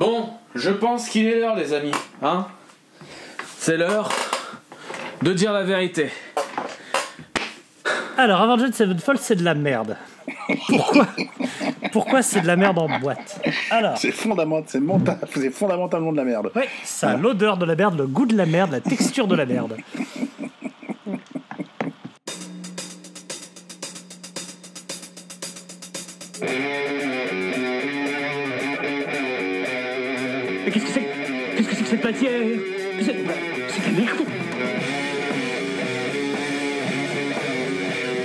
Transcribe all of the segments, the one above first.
Bon, je pense qu'il est l'heure, les amis. Hein ? C'est l'heure de dire la vérité. Alors, Avenged Sevenfold, c'est de la merde. Pourquoi c'est de la merde en boîte ? Alors, c'est fondamentalement de la merde. Oui, ça a l'odeur de la merde, le goût de la merde, la texture de la merde. Mais qu'est-ce que c'est que cette matière ? C'est de la merde.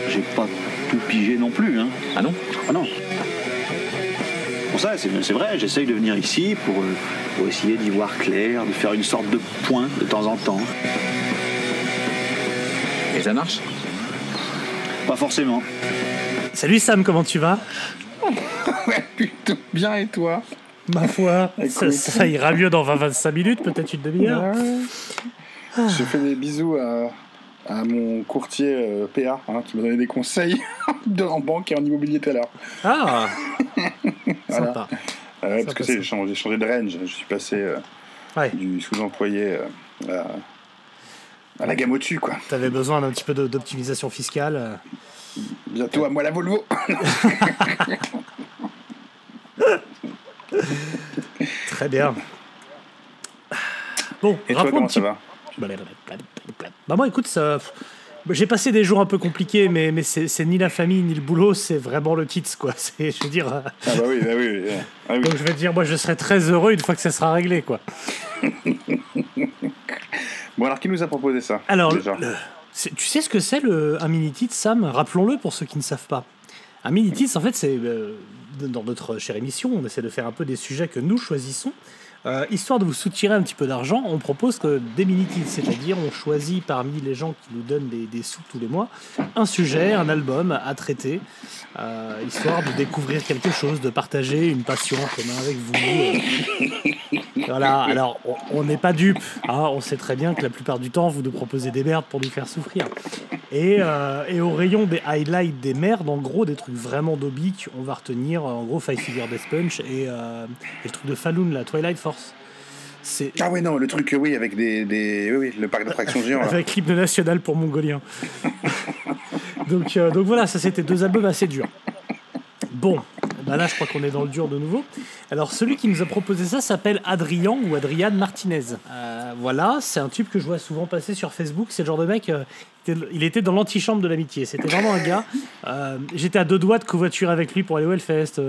J'ai pas tout pigé non plus, hein. Ah non ? Ah non. Pour ça, c'est vrai, j'essaye de venir ici pour essayer d'y voir clair, de faire une sorte de point de temps en temps. Et ça marche ? Pas forcément. Salut Sam, comment tu vas ? Plutôt bien, et toi ? Ma foi, ça ira mieux dans 20-25 minutes, peut-être une demi-heure. Je fais des bisous à mon courtier PA qui m'a donné des conseils en banque et en immobilier tout à l'heure. Ah Voilà. Sympa. Parce que j'ai changé de range. Je suis passé du sous-employé à la gamme au-dessus, quoi. T'avais besoin d'un petit peu d'optimisation fiscale. Bientôt à moi la Volvo. Très bien. Bon, et toi, comment ça va ? Bah moi, écoute, j'ai passé des jours un peu compliqués, mais c'est ni la famille ni le boulot, c'est vraiment le kids, quoi. Je veux dire. Ah bah oui. Ah oui. Donc je vais te dire, moi, je serai très heureux une fois que ça sera réglé, quoi. Bon, alors qui nous a proposé ça ? Alors, déjà tu sais ce que c'est un mini-tit, Sam ? Rappelons-le pour ceux qui ne savent pas. Un mini-tit, en fait, c'est dans notre chère émission, on essaie de faire un peu des sujets que nous choisissons. Histoire de vous soutirer un petit peu d'argent, on propose que des mini-tits, c'est-à-dire on choisit parmi les gens qui nous donnent des sous tous les mois, un sujet, un album à traiter, histoire de découvrir quelque chose, de partager une passion en commun avec vous. Voilà, alors on n'est pas dupes, hein, on sait très bien que la plupart du temps, vous nous proposez des merdes pour nous faire souffrir. Et au rayon des highlights des merdes, en gros, des trucs vraiment dobiques, on va retenir en gros Five Finger Death Punch et le truc de Falloon, la Twilight Force. Ah ouais, non, le truc, avec le parc d'attractions géant. Avec l'hymne national pour Mongolien. donc voilà, ça c'était 2 albums assez durs. Bon, bah là je crois qu'on est dans le dur de nouveau. Alors celui qui nous a proposé ça s'appelle Adrian ou Adrian Martinez. Voilà, c'est un type que je vois souvent passer sur Facebook. C'est le genre de mec, il était dans l'antichambre de l'amitié. C'était vraiment un gars. J'étais à 2 doigts de covoiturer avec lui pour aller au Hellfest.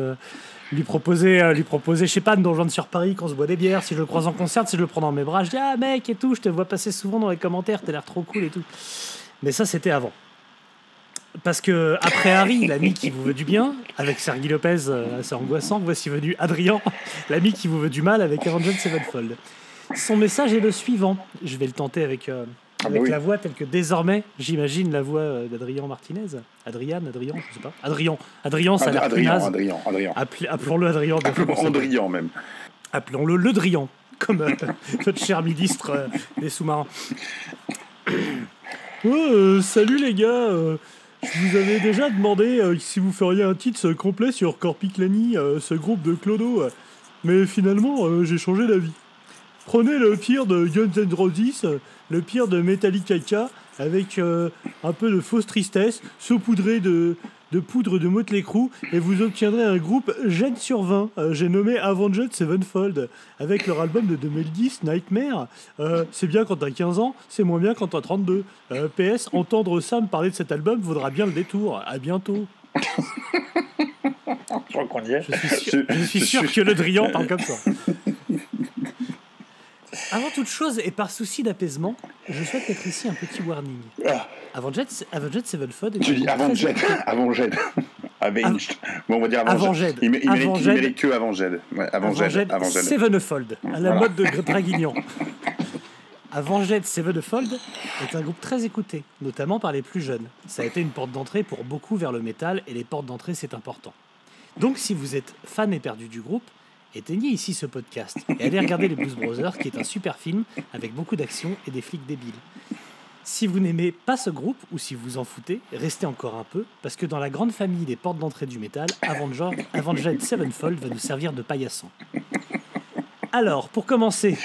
Lui proposer, je sais pas, de nous rejoindre sur Paris, qu'on se boit des bières. Si je le croise en concert, si je le prends dans mes bras, je dis ah mec et tout, je te vois passer souvent dans les commentaires, t'as l'air trop cool et tout. Mais ça c'était avant. Parce que après Harry, l'ami qui vous veut du bien, avec Sergi Lopez, assez angoissant, voici venu Adrien, l'ami qui vous veut du mal avec Avenged Sevenfold. Son message est le suivant. Je vais le tenter avec la voix telle que désormais, j'imagine la voix d'Adrien Martinez. Adrien, je sais pas. Adrien, ça a l'air plus naze. Adrien. Appelons-le Adrien. Andrian, même. Appelons-le Le Drian, comme notre cher ministre des sous-marins. Salut les gars, je vous avais déjà demandé si vous feriez un titre complet sur Corpiclani, ce groupe de clodo, mais finalement j'ai changé d'avis. Prenez le pire de Guns N' Roses, le pire de Metallica, avec un peu de fausse tristesse, saupoudré de poudre de Motley Crue, et vous obtiendrez un groupe gène sur 20. J'ai nommé Avenged Sevenfold, avec leur album de 2010, Nightmare. C'est bien quand t'as 15 ans, c'est moins bien quand t'as 32. PS, entendre Sam parler de cet album vaudra bien le détour. À bientôt. Je crois qu'on y est. Je suis sûr que le Drian parle comme ça. Avant toute chose, et par souci d'apaisement, je souhaite mettre ici un petit warning. Avenged Sevenfold... Tu dis Avenged. Bon, on va dire Avenged. Il mérite que Avenged. Ouais, Avenged. Sevenfold, à la mode de Draguignan. Avenged Sevenfold est un groupe très écouté, notamment par les plus jeunes. Ça a été une porte d'entrée pour beaucoup vers le métal, et les portes d'entrée, c'est important. Donc, si vous êtes fan éperdu du groupe, éteignez ici ce podcast et allez regarder les Blues Brothers, qui est un super film avec beaucoup d'action et des flics débiles. Si vous n'aimez pas ce groupe, ou si vous en foutez, restez encore un peu, parce que dans la grande famille des portes d'entrée du métal, Avenged Sevenfold va nous servir de paillasson. Alors, pour commencer,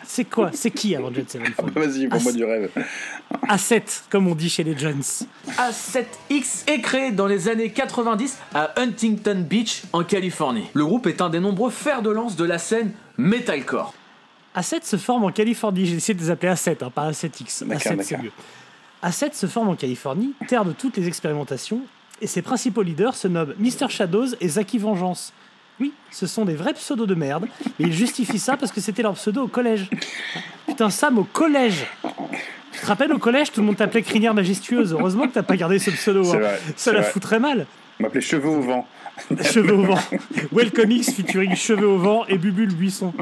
c'est quoi? C'est qui Avenged Sevenfold? Vas-y, pour moi du rêve. A7, comme on dit chez les Jones. A7X est créé dans les années 90 à Huntington Beach, en Californie. Le groupe est un des nombreux fers de lance de la scène metalcore. A7 se forme en Californie. J'ai essayé de les appeler A7, pas A7X. D'accord, A7, c'est mieux. A7 se forme en Californie, terre de toutes les expérimentations, et ses principaux leaders se nomment Mr. Shadows et Zaki Vengeance. Oui, ce sont des vrais pseudos de merde, mais ils justifient ça parce que c'était leur pseudo au collège. Putain, Sam, au collège! Tu te rappelles, au collège, tout le monde t'appelait Crinière Majestueuse. Heureusement que t'as pas gardé ce pseudo. C'est hein. vrai, Ça c'est la vrai. foutrait mal. On m'appelait Cheveux au vent. Cheveux au vent. Wellcomics featuring Cheveux au vent et Bubule Buisson.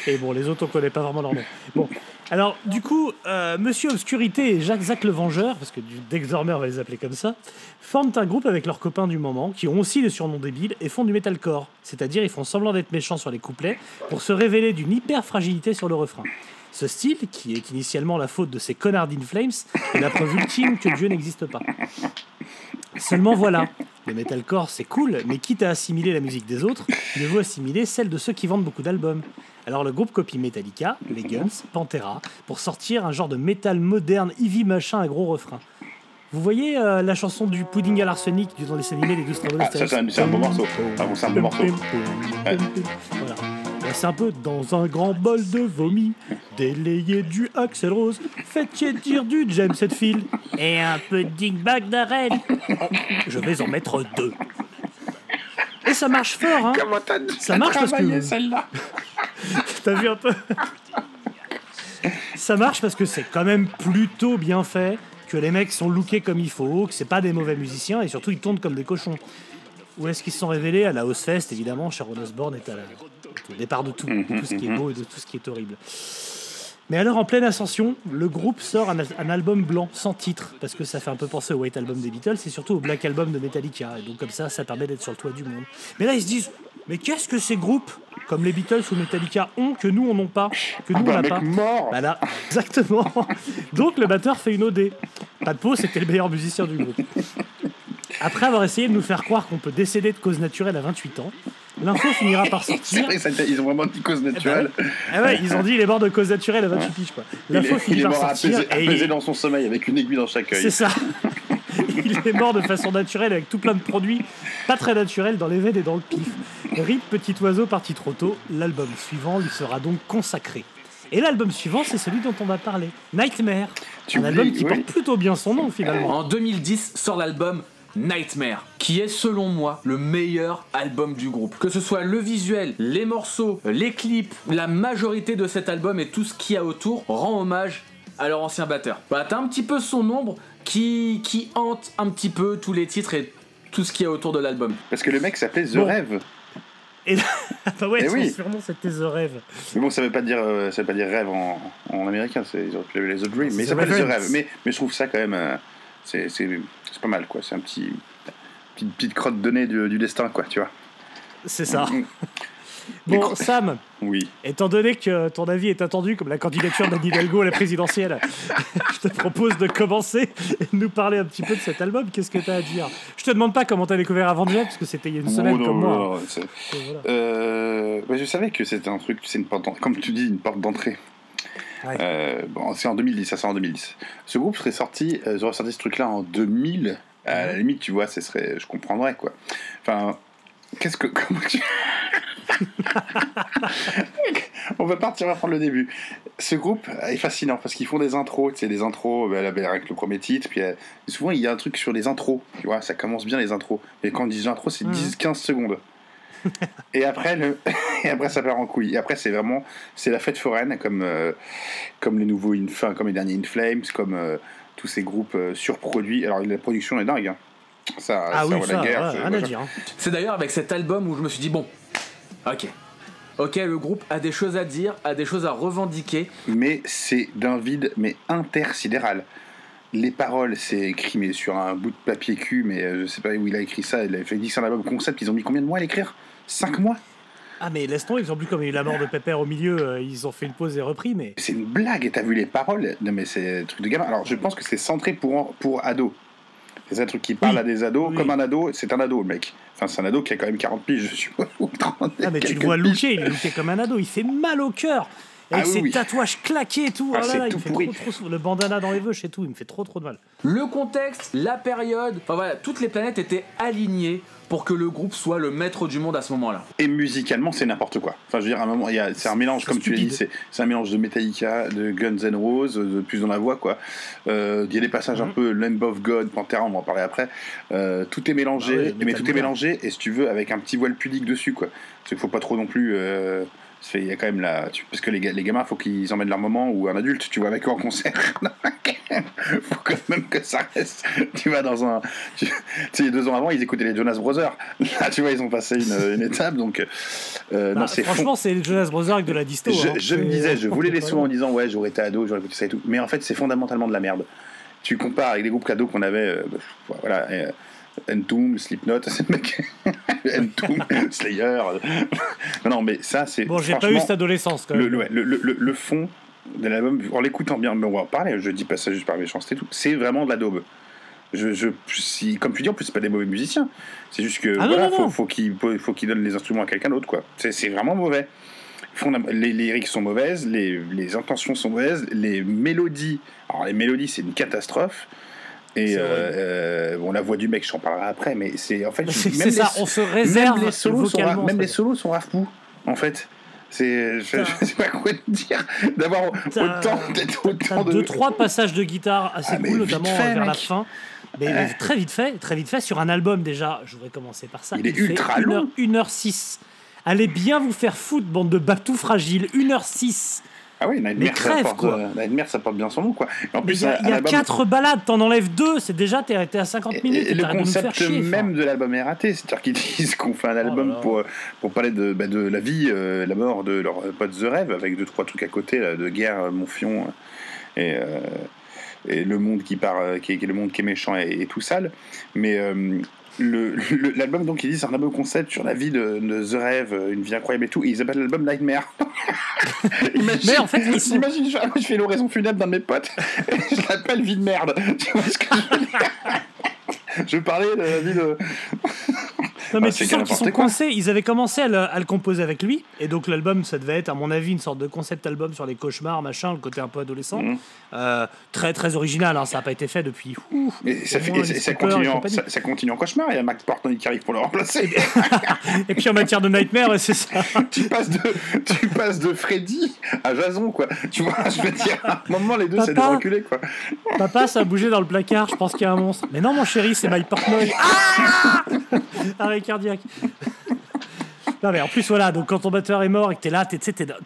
Et bon, les autres, on connaît pas vraiment leur nom. Bon, alors, du coup, Monsieur Obscurité et Jacques le Vengeur, parce que désormais on va les appeler comme ça, forment un groupe avec leurs copains du moment, qui ont aussi des surnoms débiles, et font du metalcore. C'est-à-dire, ils font semblant d'être méchants sur les couplets, pour se révéler d'une hyper-fragilité sur le refrain. Ce style, qui est initialement la faute de ces connards d'Inflames, est la preuve ultime que Dieu n'existe pas. Seulement voilà, le metalcore c'est cool, mais quitte à assimiler la musique des autres, mieux vaut assimiler celle de ceux qui vendent beaucoup d'albums. Alors le groupe copie Metallica, les Guns, Pantera, pour sortir un genre de métal moderne, heavy machin à gros refrain. Vous voyez la chanson du pudding à l'arsenic dans les animés Les 12 Travaux Ah, ça, c'est un beau morceau. Ah bon, c'est un beau morceau. Ouais. Voilà. Là, c'est un peu dans un grand bol de vomi, délayé du Axl Rose, faites dire du James Hetfield et un peu de Dingback d'Arène. Je vais en mettre 2. Et ça marche fort, hein. Comment t'as Ça marche parce travaillé que celle-là? t'as vu un peu. Ça marche parce que c'est quand même plutôt bien fait, que les mecs sont lookés comme il faut, que c'est pas des mauvais musiciens et surtout ils tournent comme des cochons. Où est-ce qu'ils se sont révélés? À la Ozfest, évidemment. Sharon Osbourne est au départ de tout ce qui est beau et de tout ce qui est horrible. Mais alors, en pleine ascension, le groupe sort un album blanc, sans titre, parce que ça fait un peu penser au White Album des Beatles et surtout au Black Album de Metallica. Et donc, comme ça permet d'être sur le toit du monde. Mais là, ils se disent, mais qu'est-ce que ces groupes, comme les Beatles ou Metallica, ont que nous, on n'a pas, que nous, on n'a mec pas? mort. Voilà, exactement. Donc, le batteur fait une OD. Pas de peau, c'était le meilleur musicien du groupe. Après avoir essayé de nous faire croire qu'on peut décéder de cause naturelle à 28 ans, l'info finira par C'est sortir. vrai, ils ont vraiment dit cause naturelle. Ah ouais, ils ont dit il est mort de cause naturelle à 28 piges, quoi. L'info Il finit est par mort sortir. apaisé dans son sommeil avec une aiguille dans chaque œil. C'est ça. Il est mort de façon naturelle avec tout plein de produits pas très naturels dans les veines et dans le pif. Rip, petit oiseau parti trop tôt, l'album suivant lui sera donc consacré. Et l'album suivant, c'est celui dont on va parler, Nightmare. Un album qui porte plutôt bien son nom finalement. En 2010 sort l'album Nightmare, qui est selon moi le meilleur album du groupe. Que ce soit le visuel, les morceaux, les clips, la majorité de cet album et tout ce qu'il y a autour rend hommage à leur ancien batteur. Bah, t'as un petit peu son ombre qui hante un petit peu tous les titres et tout ce qu'il y a autour de l'album. Parce que le mec s'appelait The Bon. Rêve. Et là, bah ouais, Eh oui. sûrement c'était The Rêve. Mais bon, ça veut pas dire rêve en américain, ils ont appelé les The Dream. Mais il The s'appelle The Rêve. Rêve. Mais je trouve ça quand même. C'est pas mal, quoi. C'est un petite crotte de nez du destin, quoi, tu vois. C'est ça. Mm. Bon, Sam, Oui. étant donné que ton avis est attendu comme la candidature d'Anne Hidalgo à la présidentielle, je te propose de commencer et de nous parler un petit peu de cet album. Qu'est-ce que tu as à dire? Je te demande pas comment tu as découvert Avenged, parce que c'était il y a une semaine Oh, non, comme moi. non, non, Et voilà. bah, je savais que c'était un truc, c'est une porte, comme tu dis, une porte d'entrée. Ouais. Bon, c'est en 2010, ça sort en 2010. Ce groupe serait sorti, ils auraient sorti ce truc-là en 2000. À la limite, tu vois, je comprendrais, quoi. Enfin, comment tu... On va partir, on va prendre le début. Ce groupe est fascinant parce qu'ils font des intros, tu sais, des intros avec le premier titre, puis souvent il y a un truc sur les intros, tu vois, ça commence bien les intros. Mais quand on dit intro, c'est 10-15 secondes. Et après, ça part en couille. Et après, c'est la fête foraine, comme les nouveaux comme les derniers Inflames, comme tous ces groupes surproduits. Alors la production est dingue, hein. Ça Oui, vaut la guerre. ouais, rien à dire. Hein. C'est d'ailleurs avec cet album où je me suis dit bon, ok, le groupe a des choses à dire, a des choses à revendiquer. Mais c'est d'un vide, mais intersidéral. Les paroles, c'est écrit mais sur un bout de papier cul, mais je sais pas où il a écrit ça. Il a fait 10 un album concept. Ils ont mis combien de mois à l'écrire? 5 mois? Ah mais laisse tomber, ils ont plus comme il y a eu la mort de Pépère au milieu, ils ont fait une pause et repris, mais... C'est une blague, et t'as vu les paroles? Non mais c'est un truc de gamin. Alors je pense que c'est centré pour ados. C'est un truc qui parle Oui. à des ados, Oui. comme un ado, c'est un ado le mec. Enfin, c'est un ado qui a quand même 40 piges, je suppose. Ah, mais tu le vois looker, il est looké comme un ado, il fait mal au cœur. Avec Ah oui, ses oui. tatouages claqués et tout. Ah, Oh là c'est là, il tout me fait pourri. trop, le bandana dans les veuches et tout, il me fait trop de mal. Le contexte, la période, enfin voilà, toutes les planètes étaient alignées pour que le groupe soit le maître du monde à ce moment-là. Et musicalement, c'est n'importe quoi. Enfin, je veux dire, à un moment, c'est un mélange, comme tu l'as dit, stupide. c'est un mélange de Metallica, de Guns N' Roses, de plus dans la voix, quoi. Il y a des passages un peu Lamb of God, Pantera, on va en parler après. Tout est mélangé, Ah ouais, mais tout est Metallica. mélangé, et si tu veux, avec un petit voile pudique dessus, quoi. Parce qu'il faut pas trop non plus. Il y a quand même parce que les gamins, faut qu'ils emmènent leur maman ou un adulte, tu vois, avec eux en concert. Faut quand même que ça reste. Tu vas dans un. Tu sais, 2 ans avant, ils écoutaient les Jonas Brothers. Là, tu vois, ils ont passé une étape, donc. Non, c'est franchement, c'est les Jonas Brothers avec de la disto. je me disais, je voulais les sauver en disant, ouais, j'aurais été ado, j'aurais écouté ça et tout. Mais en fait, c'est fondamentalement de la merde. Tu compares avec les groupes cadeaux qu'on avait, voilà. Entombed, Slipknot, c'est le mec. Entombed, Slayer. Non, mais ça, c'est. Bon, j'ai pas franchement, eu cette adolescence quand même. le fond de l'album, en l'écoutant bien, mais on va en parler, je dis pas ça juste par méchanceté, tout, c'est vraiment de la daube. Comme tu dis, en plus, c'est pas des mauvais musiciens. C'est juste que non. faut qu'ils donnent les instruments à quelqu'un d'autre, quoi. C'est vraiment mauvais. Les lyrics sont mauvaises, les intentions sont mauvaises, les mélodies. Alors, les mélodies, c'est une catastrophe. Et bon, la voix du mec, j'en parlerai après, mais c'est en fait. C'est ça, on se réserve Même les solos vocalement. les solos sont rafou, en fait. Je sais pas quoi te dire, d'avoir autant de. 2-3 passages de guitare assez mais cool, vite notamment fait, vers la mec. fin. Mais très vite fait, sur un album déjà, je voudrais commencer par ça. Il est ultra long. 1h06. Allez bien vous faire foutre, bande de batous fragiles, 1h06. Ah oui, Nightmare, ça porte bien son nom, quoi. Et en Mais plus, il y a 4 balades, t'en enlèves 2, c'est déjà, t'es à 50 minutes. et le t'arrêtes de nous faire concept chier, même de l'album est raté, c'est-à-dire qu'ils disent qu'on fait un album pour parler de la vie, la mort de leur pote The Rêve, avec 2-3 trucs à côté, là, de guerre, Monfion, et le monde qui part, qui est le monde qui est méchant et tout sale. Mais l'album, donc, ils disent c'est un album concept sur la vie de The Rêve, une vie incroyable et tout, et ils appellent l'album Nightmare. Mais en fait, Imagine, je fais l'oraison funèbre d'un de mes potes, et je l'appelle vie de merde. Tu vois ce que je veux dire? Je parlais de la vie de. Non, mais c'est tu sens qu'ils sont n'importe quoi. coincés. Ils avaient commencé à le composer avec lui. Et donc, l'album, ça devait être, à mon avis, une sorte de concept album sur les cauchemars, machin, le côté un peu adolescent. Très, très original. Hein, ça n'a pas été fait depuis. Et ça continue en cauchemar. Il y a Max Portnoy qui arrive pour le remplacer. Et puis, en matière de Nightmare, c'est ça. tu passes de Freddy à Jason, quoi. Tu vois, je veux dire, à un moment, les deux, c'est des reculés, quoi. Papa, ça a bougé dans le placard. Je pense qu'il y a un monstre. Mais non, mon chéri, c'est Mike Portnoy. Arrêt cardiaque. Non mais en plus voilà, donc quand ton batteur est mort et que t'es là,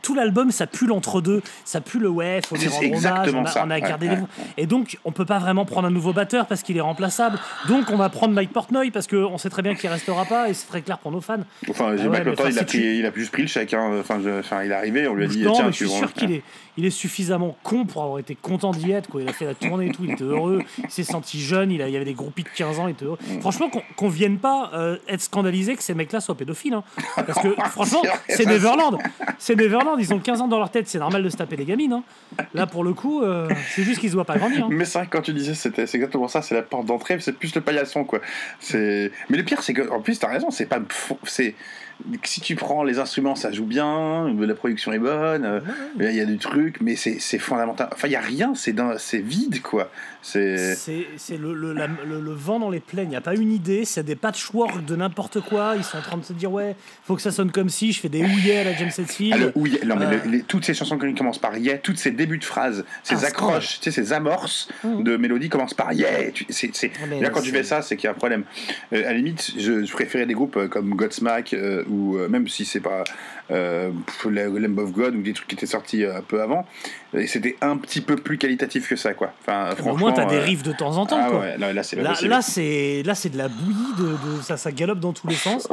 tout l'album ça pue l'entre-deux, ça pue le ouais, faut lui rendre hommage, on a gardé les... Et donc on peut pas vraiment prendre un nouveau batteur parce qu'il est remplaçable, donc on va prendre Mike Portnoy parce qu'on sait très bien qu'il restera pas et c'est très clair pour nos fans. Enfin, il a juste pris le chèque, hein. Enfin, il est arrivé, on lui a dit non, tiens, mais je suis sûr qu'il est suffisamment con pour avoir été content d'y être, quoi. Il a fait la tournée et tout, il était heureux, il s'est senti jeune, il y avait des groupies de 15 ans, il était heureux. Franchement, qu'on vienne pas être scandalisé que ces mecs-là soient pédophiles, hein. Parce que franchement, c'est Neverland. C'est Neverland, ils ont 15 ans dans leur tête, c'est normal de se taper les gamines, hein. Là, pour le coup, c'est juste qu'ils se voient pas grandir, hein. Mais c'est vrai que quand tu disais, c'est exactement ça, c'est la porte d'entrée, c'est plus le paillasson, quoi. Mais le pire, c'est qu'en plus, t'as raison, si tu prends les instruments, ça joue bien, la production est bonne, il y a des trucs, mais c'est fondamental. Enfin, il n'y a rien, c'est vide, quoi. C'est le vent dans les plaines, il n'y a pas une idée, c'est des patchwork de n'importe quoi, ils sont en train de se dire ouais, faut que ça sonne comme si, je fais des ouillets à la James Hetfield. Toutes ces chansons qui commencent par yeah, toutes ces débuts de phrases, ces accroches, tu sais, ces amorces de mélodies commencent par yeah. Là, quand tu fais ça, c'est qu'il y a un problème. À la limite, je préférais des groupes comme Godsmack, ou même si c'est pas Lamb of God ou des trucs qui étaient sortis un peu avant, et c'était un petit peu plus qualitatif que ça, quoi. Enfin, franchement, au moins t'as des riffs de temps en temps, quoi. Ouais, là c'est de la bouillie, ça galope dans tous les sens.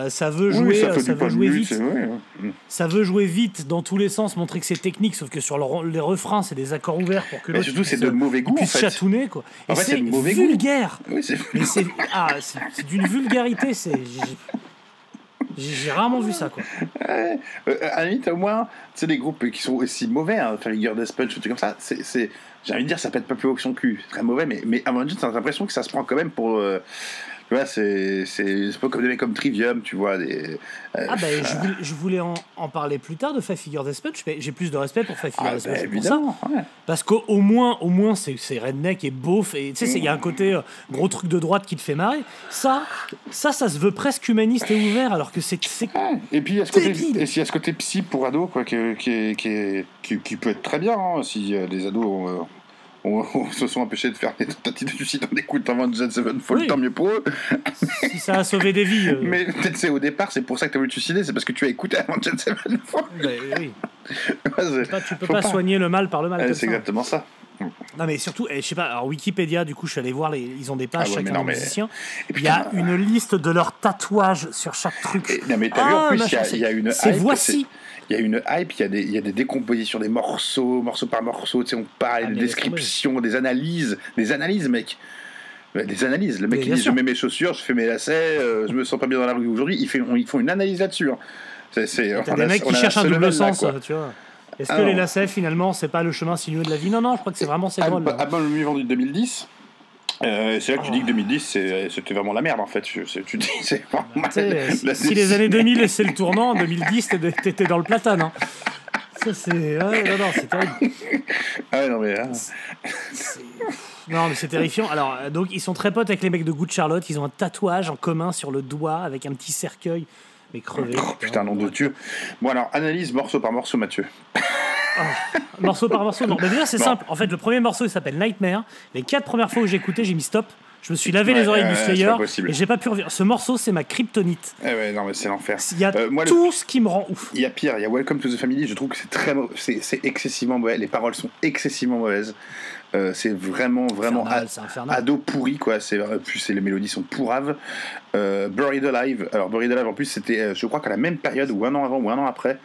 Ça veut jouer, vite. Ça veut jouer vite dans tous les sens, montrer que c'est technique, sauf que sur les refrains c'est des accords ouverts pour que l'autre surtout c'est de mauvais goût, puisse chatouner, quoi. Et c'est vulgaire. Oui, c'est d'une vulgarité, J'ai rarement vu ça, quoi. Ouais. À la limite, au moins, tu sais, les groupes qui sont aussi mauvais, hein, Fire Death Punch, des trucs comme ça, j'ai envie de dire, ça pète pas plus haut que son cul. C'est très mauvais, mais à mon avis, t'as l'impression que ça se prend quand même pour. Tu vois, c'est pas comme des mecs comme Trivium, tu vois. Je voulais en parler plus tard de Five Finger Death Punch, mais j'ai plus de respect pour Five Finger Death Punch. Évidemment, pour ça. ouais. Parce qu'au moins c'est redneck et beauf, et tu sais, il y a un côté gros truc de droite qui te fait marrer. Ça se veut presque humaniste et ouvert, alors que c'est Ouais. Et puis il y a ce côté psy pour ados, quoi, qui peut être très bien, hein, si les ados se sont empêchés de faire des tentatives de suicide en écoutant Avenged Sevenfold, tant mieux pour eux. Si ça a sauvé des vies. Mais peut-être c'est au départ, c'est pour ça que tu as voulu te suicider, c'est parce que tu as écouté Avenged Sevenfold. Oui. Tu peux pas soigner le mal par le mal. C'est exactement ça. Non, mais surtout, je sais pas, alors Wikipédia, du coup, je suis allé voir, ils ont des pages, chacun des musiciens. Et il y a une liste de leurs tatouages sur chaque truc. Non, mais t'as vu, en plus, il y a une c'est hype. voici. Il y a une hype, il y a des décompositions des morceau par morceau, tu sais, on parle, des descriptions, des analyses, mec. Des analyses. Le mec qui dit je mets mes chaussures, je fais mes lacets, je me sens pas bien dans la rue aujourd'hui, ils font une analyse là-dessus. Hein. T'as des mecs qui cherchent un double sens, tu vois. Est-ce que les lacets, finalement, c'est pas le chemin sinueux de la vie? Non, je crois que c'est vraiment ces drôles. Album le mieux vendu de 2010. C'est là que tu dis que 2010 c'était vraiment la merde en fait. Tu dis c'est vraiment si les années 2000 c'est le tournant, en 2010 t'étais dans le platane. Hein. Ça c'est c'est terrible. Ah non mais non mais c'est terrifiant. Alors donc ils sont très potes avec les mecs de Good Charlotte. Ils ont un tatouage en commun sur le doigt avec un petit cercueil. Mais crevé. Oh, putain, nom de Dieu. Bon alors analyse morceau par morceau, Mathieu. Morceau par morceau, non. Mais déjà, c'est simple. En fait, le premier morceau, il s'appelle Nightmare. Les 4 premières fois où j'ai écouté, j'ai mis stop. Je me suis lavé les oreilles du Slayer et j'ai pas pu revenir. Ce morceau, c'est ma kryptonite. Non, mais c'est l'enfer. Il y a tout ce qui me rend ouf. Il y a pire. Il y a Welcome to the Family. Je trouve que c'est très mauvais. C'est excessivement mauvais. Les paroles sont excessivement mauvaises. C'est vraiment ado pourri, quoi. Les mélodies sont pourraves. Buried Alive. Alors, Buried Alive, en plus, c'était, je crois qu'à la même période, ou un an avant, ou un an après.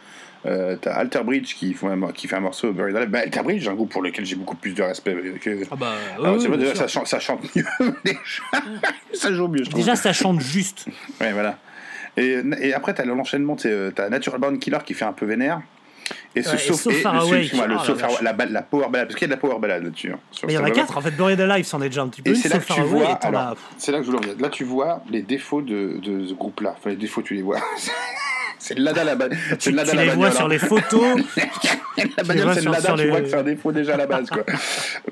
T'as Alter Bridge qui fait un morceau Buried Alive. Alter Bridge, un groupe pour lequel j'ai beaucoup plus de respect que... ça chante mieux déjà. Ça joue mieux, je trouve. Déjà ça chante juste. Ouais, voilà. Et après t'as l'enchaînement, t'as Natural Born Killer qui fait un peu vénère. Et la power ballade, parce qu'il y a de la power ballade là-dessus. Mais il y en a 4 en fait. Buried Alive c'en est déjà un petit peu. Et c'est là que tu vois, c'est là que je voulais revenir. Là tu vois les défauts de ce groupe-là. Enfin les défauts tu les vois. C'est le Lada la bagnole. Tu les vois sur les photos. La bagnole, c'est le Lada, tu vois que c'est un défaut déjà à la base, quoi.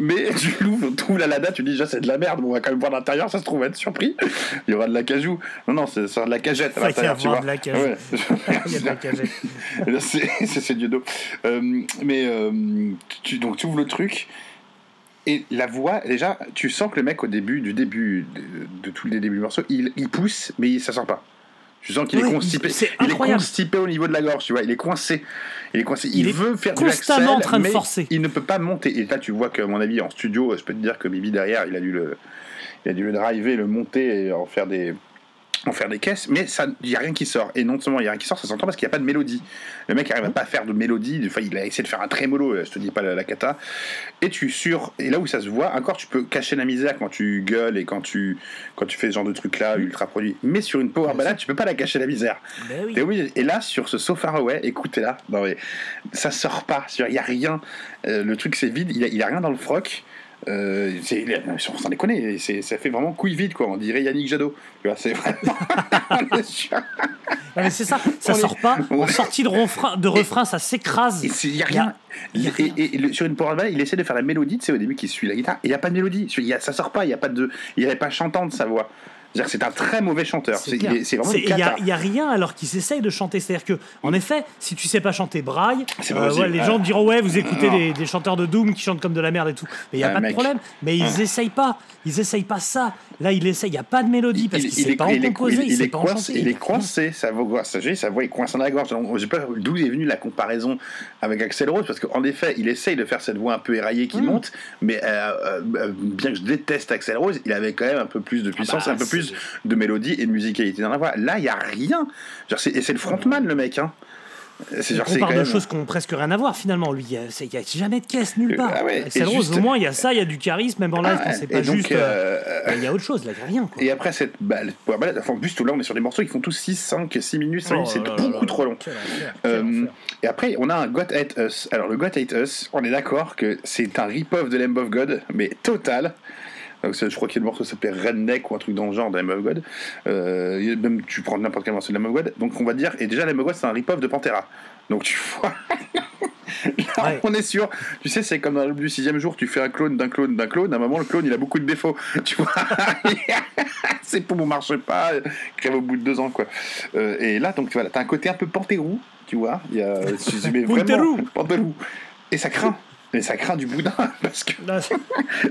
Mais tu trouves la Lada, tu dis déjà c'est de la merde, on va quand même voir l'intérieur, ça se trouve être surpris. Il y aura de la cajou. Non, c'est de la cagette à l'intérieur, tu vois. Il y a de la cagette. Il y a de la cagette. C'est Dieu d'eau. Donc tu ouvres le truc. Et la voix, déjà, tu sens que le mec, au début de tous les débuts du morceau, il pousse, mais ça sort pas. Tu sens qu'il est constipé. Il est constipé au niveau de la gorge, tu vois. Il est coincé. Il veut faire du Axel, constamment en train de forcer. Il ne peut pas monter. Et là, tu vois que, à mon avis, en studio, je peux te dire que Bibi derrière, il a dû le driver, le monter et en faire des caisses, mais il n'y a rien qui sort. Et non seulement il n'y a rien qui sort, ça s'entend parce qu'il n'y a pas de mélodie. Le mec n'arrive pas à faire de mélodie, enfin, il a essayé de faire un trémolo, je te dis pas la cata. Et là où ça se voit, encore tu peux cacher la misère quand tu gueules et quand tu fais ce genre de truc là, ultra produit. Mais sur une power ballade, tu peux pas la cacher la misère. Oui. Et là, sur ce So Far Away, écoutez là, ça sort pas, il n'y a rien. Le truc c'est vide, il a rien dans le froc. Sans déconner, ça fait vraiment couille vide, quoi. On dirait Yannick Jadot. Tu vois, c'est vraiment. Non, mais c'est ça sort pas. En sortie de refrain, ça s'écrase. Il n'y a rien. Et sur une power ballade, il essaie de faire la mélodie, tu sais, au début, qui suit la guitare, et il n'y a pas de mélodie. Ça sort pas, il n'est pas chantant de sa voix. C'est-à-dire que c'est un très mauvais chanteur. C'est vraiment une cata. Il n'y a rien alors qu'il s'essaye de chanter. C'est-à-dire que, en effet, si tu sais pas chanter braille, les gens diront vous écoutez des chanteurs de Doom qui chantent comme de la merde et tout. Mais il n'y a pas de problème. Mais ils essayent pas. Ils essayent pas ça. Là, il essaye. Il n'y a pas de mélodie parce qu'il ne sait pas en composer. Il sait pas en chanter. Il est coincé. Sa voix est coincée dans la gorge. Je sais pas d'où est venue la comparaison avec Axl Rose, parce qu'en effet, il essaye de faire cette voix un peu éraillée qui monte. Mais bien que je déteste Axl Rose, il avait quand même un peu plus de puissance, un peu plus de mélodie et de musicalité dans la voix. Là, il n'y a rien. Et c'est le frontman, le mec. Hein. C'est genre, On c'est parle quand de même... choses qui ont presque rien à voir finalement. Lui, il n'y a jamais de caisse nulle part. Ah ouais, Axl et Rose, juste- au moins, il y a ça, il y a du charisme, même en live, quand c'est pas et donc, juste. Il y a autre chose, là, il n'y a rien. Quoi. Et après cette balade, enfin, en plus, tout là, on est sur des morceaux qui font tous 6, 5, 6 minutes, 5 minutes, c'est beaucoup trop long. Et après, on a un God Hate Us. Alors, le God Hate Us, on est d'accord que c'est un rip-off de Lamb of God, mais total. Donc, je crois qu'il y a le morceau qui s'appelle Redneck ou un truc dans le genre de Lamb of God. Même tu prends n'importe quel morceau de Lamb of God. Donc, on va dire, et déjà, Lamb of God, c'est un rip-off de Pantera. Donc, tu vois. Là, on est sûr. Tu sais, c'est comme dans le 6e jour, tu fais un clone d'un clone d'un clone. À un moment, le clone, il a beaucoup de défauts. Tu vois. Ses poumons ne marchent pas. Il crève au bout de 2 ans, quoi. Et là, donc, voilà, t'as un côté un peu Pantérou, tu vois. Il y a, mais vraiment, Pantérou. Et ça craint. Mais ça craint du boudin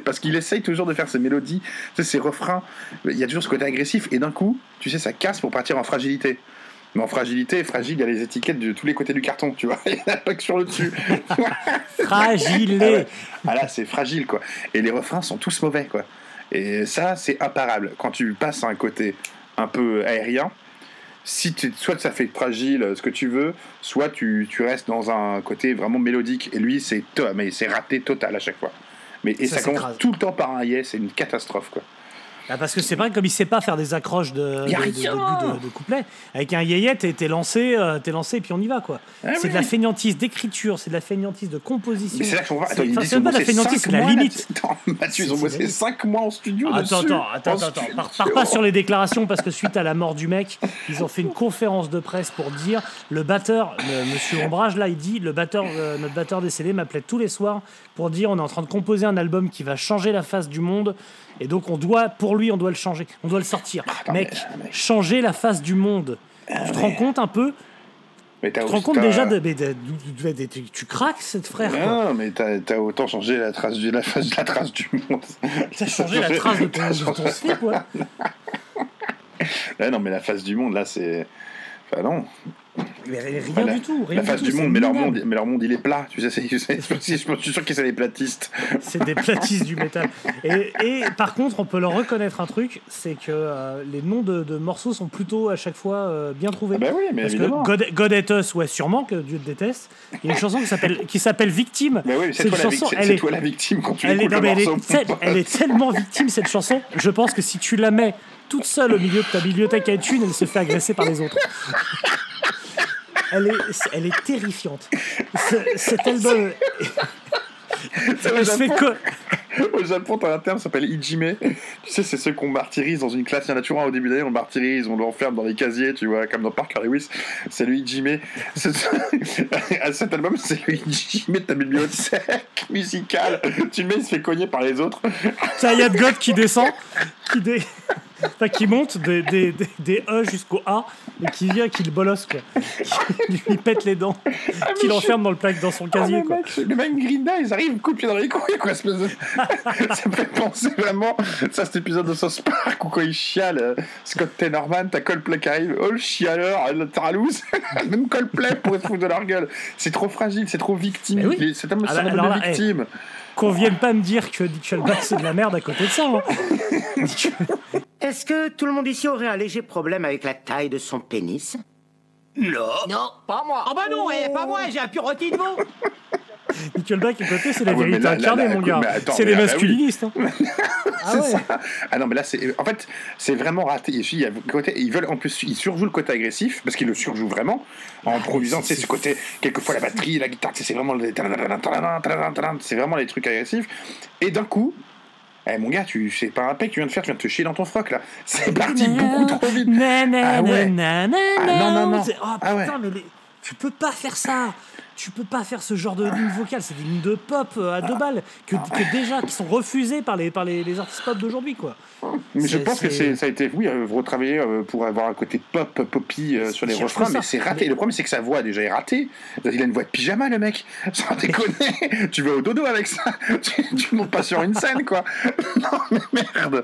parce qu'il essaye toujours de faire ses mélodies, tu sais, ses refrains. Il y a toujours ce côté agressif et d'un coup, tu sais, ça casse pour partir en fragilité. Mais en fragilité, fragile, il y a les étiquettes de tous les côtés du carton, tu vois. Il n'y en a pas que sur le dessus. Fragile. Ah là, c'est fragile, quoi. Et les refrains sont tous mauvais, quoi. Et ça, c'est imparable. Quand tu passes à un côté un peu aérien, soit ça fait fragile, ce que tu veux, soit tu restes dans un côté vraiment mélodique. Et lui, c'est raté total à chaque fois. Et ça commence tout le temps par un yes, c'est une catastrophe, quoi. Ah, parce que c'est vrai, comme il sait pas faire des accroches de couplets, avec un yéyé, t'es lancé et puis on y va, quoi. C'est de la feignantise d'écriture, c'est de la feignantise de composition. Mais c'est là qu'on voit. C'est pas de la feignantise, c'est la limite. Mathieu, ils ont bossé 5 mois en studio. Attends. Pars pas sur les déclarations, parce que suite à la mort du mec, ils ont fait une conférence de presse pour dire le batteur, monsieur Ombrage, là, il dit notre batteur décédé m'appelait tous les soirs pour dire on est en train de composer un album qui va changer la face du monde. Et donc, on doit le changer. On doit le sortir. Mec, changer la face du monde. Tu te rends compte un peu? Tu te rends compte déjà tu craques, cette frère. Non, mais t'as autant changé la face du monde. T'as changé la trace de ton slip, ouais. Non, mais la face du monde, là, c'est... Enfin, non. Mais rien du tout. La face du monde, mais leur monde, il est plat. Tu sais, je suis sûr que c'est des platistes. C'est des platistes du métal. Et par contre, on peut leur reconnaître un truc, c'est que les noms de morceaux sont plutôt à chaque fois bien trouvés. Ah bah oui, mais parce évidemment. Que God Hate Us, ouais, sûrement que Dieu te déteste. Il y a une chanson qui s'appelle Victime. Mais oui, c'est toi la victime quand tu écoutes le morceau. Elle est tellement victime, cette chanson. Je pense que si tu la mets toute seule au milieu de ta bibliothèque iTunes, elle se fait agresser par les autres. Elle est terrifiante. Cet album. Au Japon, t'as un terme qui s'appelle Ijime. Tu sais, c'est ceux qu'on martyrise dans une classe. Il y en a toujours un au début d'année, on le martyrise, on l'enferme dans les casiers, tu vois, comme dans Parker Lewis. C'est le Ijime. Cet album, c'est le Ijime de ta bibliothèque musicale. Tu le mets, il se fait cogner par les autres. T'as Yad God qui descend, qui monte des E jusqu'au A et qui vient, qui le bolosse, quoi. Qui lui pète les dents, qui l'enferme dans son casier, quoi. Le mec Green Day, ils arrivent, coupent dans les couilles, quoi. Ça me fait penser vraiment à cet épisode de South Park où quand il chiale, Scott Tenorman, t'as Coldplay qui arrive, oh le chialeur, le taralouse, même Coldplay pourrait se foutre de leur gueule. C'est trop fragile, c'est trop victime. Oui. C'est un album de victime. Qu'on vienne pas me dire que Nickelback c'est de la merde à côté de ça. Hein. Est-ce que tout le monde ici aurait un léger problème avec la taille de son pénis? Non, pas moi. Ah bah non, pas moi, j'ai un pur rôti de veau. Nickelback à côté, c'est la vérité incarnée, mon gars. C'est les masculinistes. Hein. C'est ça. Ah non, mais là, en fait, c'est vraiment raté. Ils veulent, en plus, ils surjouent le côté agressif, parce qu'ils le surjouent vraiment, en improvisant, tu sais, ce côté, quelquefois la batterie, la guitare, c'est vraiment les trucs agressifs. Et d'un coup, mon gars, c'est pas un pec que tu viens de faire, tu viens de te chier dans ton froc, là. C'est parti beaucoup trop vite. Ah ouais. Non. Putain, mais tu peux pas faire ça. Tu peux pas faire ce genre de ligne vocale, c'est des lignes de pop à 2 balles qui sont refusées par les artistes pop d'aujourd'hui, quoi. Mais je pense que ça a été retravaillé pour avoir un côté poppy sur les refrains, mais c'est raté. Le problème, c'est que sa voix déjà est ratée. Il a une voix de pyjama, le mec. Sans déconner, tu vas au dodo avec ça. Tu montes pas sur une scène, quoi. Non mais merde.